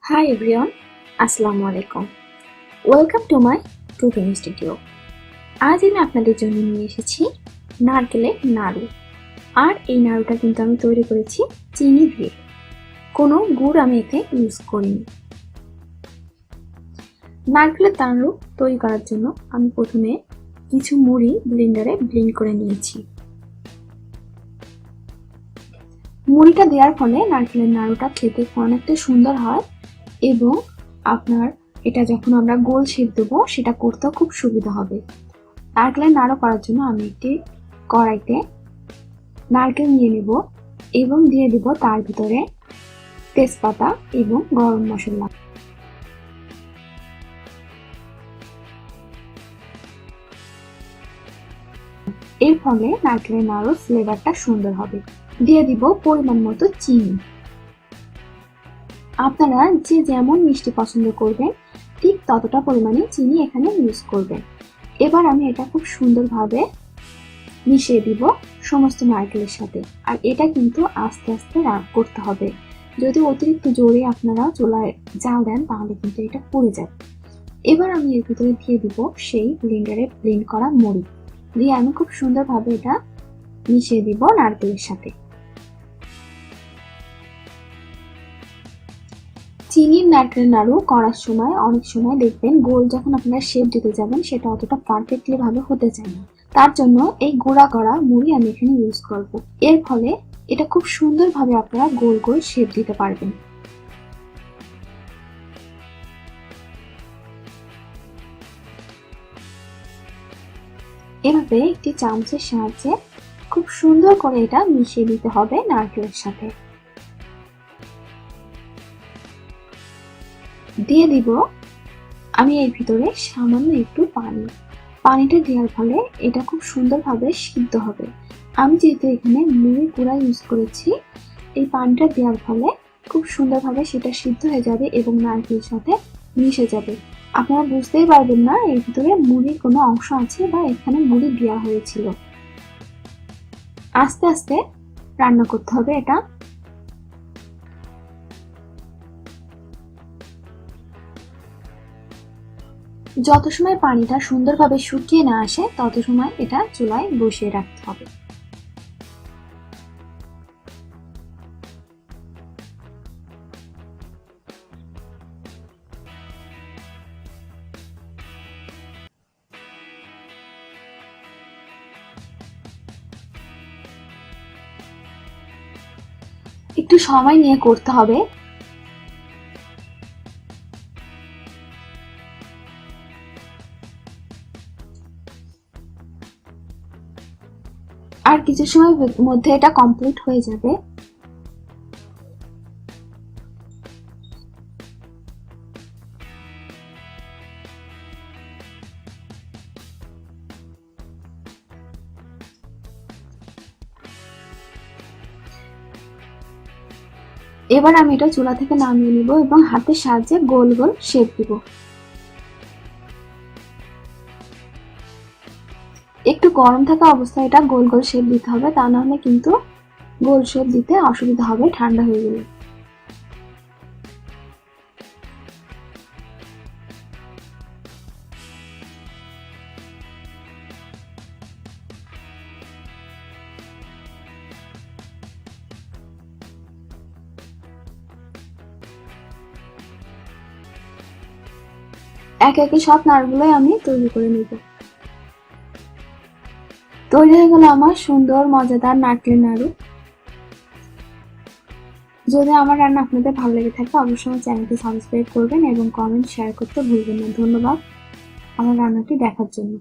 Hi everyone, Assalamu alaikum. Welcome to my cooking studio. আজ আমি আপনাদের জন্য নিয়ে এসেছি নারকেলের নাড়ু। আর এই নাড়ুটা কিন্তু আমি তৈরি করেছি চিনি দিয়ে। কোনো গুড় আমি এতে ইউজ করিনি। নারকেলের নাড়ু তৈরি করার জন্য আমি প্রথমে কিছু মুড়ি ব্লেন্ডারে ব্লেন্ড করে নিয়েছি। মুড়িটা দেওয়ার ফলে নারকেলের নাড়ুটা খেতে অনেকটা সুন্দর হয় এবং আপনার এটা যখন আমরা গোল শেপ দেবো সেটা করতেও খুব সুবিধা হবে। নারকেলের নাড়ু করার জন্য আমি একটি কড়াইতে নারকেল নিয়ে নেব এবং দিয়ে দেব তার ভিতরে তেজপাতা এবং গরম মশলা। এর ফলে নারকেলের নাড়ুর ফ্লেভারটা সুন্দর হবে। দিয়ে দিব পরিমাণ মতো চিনি। আপনারা যে যেমন মিষ্টি পছন্দ করবেন ঠিক ততটা পরিমাণে চিনি এখানে ইউজ করবেন। এবার আমি এটা খুব সুন্দরভাবে মিশিয়ে দিব সমস্ত নারকেলের সাথে। আর এটা কিন্তু আস্তে আস্তে করতে হবে। যদি অতিরিক্ত জোরে আপনারা চুলায় জাল দেন তাহলে কিন্তু এটা পুড়ে যাবে। এবার আমি এর ভিতরে দিয়ে দিব সেই ব্লেন্ডারে ব্লেন্ড করা মুড়ি দিয়ে আমি খুব সুন্দরভাবে এটা মিশিয়ে দিব নারকেলের সাথে। চিনির নারকেল নাড়ু করার সময় অনেক সময় দেখবেন গোল যখন আপনারা শেপ দিতে যাবেন সেটা অতটা পারফেক্টলি ভাবে হতে চায় না। তার জন্য এই গুঁড়া করা মুড়ি আমি এখানে ইউজ করব। এর ফলে এটা খুব সুন্দরভাবে আপনারা গোল গোল শেপ দিতে পারবেন। এভাবে একটি চামচের সাহায্যে খুব সুন্দর করে এটা মিশিয়ে দিতে হবে নারকেলের সাথে। দিয়ে দিব আমি এর ভিতরে সামান্য একটু পানি। পানিটা দেওয়ার ফলে এটা খুব সুন্দরভাবে সিদ্ধ হবে। আমি যেহেতু এখানে মুড়ি গুঁড়া ইউজ করেছি এই পানিটা দেওয়ার ফলে খুব সুন্দরভাবে সেটা সিদ্ধ হয়ে যাবে এবং নারকেলের সাথে মিশে যাবে। আপনারা বুঝতেই পারবেন না এর ভিতরে মুড়ির কোনো অংশ আছে বা এখানে মুড়ি দেওয়া হয়েছিল। আস্তে আস্তে রান্না করতে হবে এটা। যত সময় পানিটা সুন্দরভাবে শুকিয়ে না আসে তত সময় এটা চুলায় বসিয়ে রাখতে হবে। একটু সময় নিয়ে করতে হবে। আর কিছু সময়ের মধ্যে এটা কমপ্লিট হয়ে যাবে। এবার আমি এটা চুলা থেকে নামিয়ে নিব এবং হাতের সাহায্যে গোল গোল শেপ দিব। একটু গরম থাকা অবস্থায় এটা গোল গোল শেপ দিতে হবে, তা না হলে কিন্তু গোল শেপ দিতে অসুবিধা হবে ঠান্ডা হয়ে গেলে। একে একে সব নাড়ুগুলোই আমি তৈরি করে নিব। তৈরি হয়ে গেল আমার সুন্দর মজাদার নারকেল নাড়ু। যদি আমার রান্না আপনাদের ভালো লেগে থাকে অবশ্যই আমার চ্যানেলটি সাবস্ক্রাইব করবেন এবং কমেন্ট শেয়ার করতে ভুলবেন না। ধন্যবাদ আমার রান্নাটি দেখার জন্য।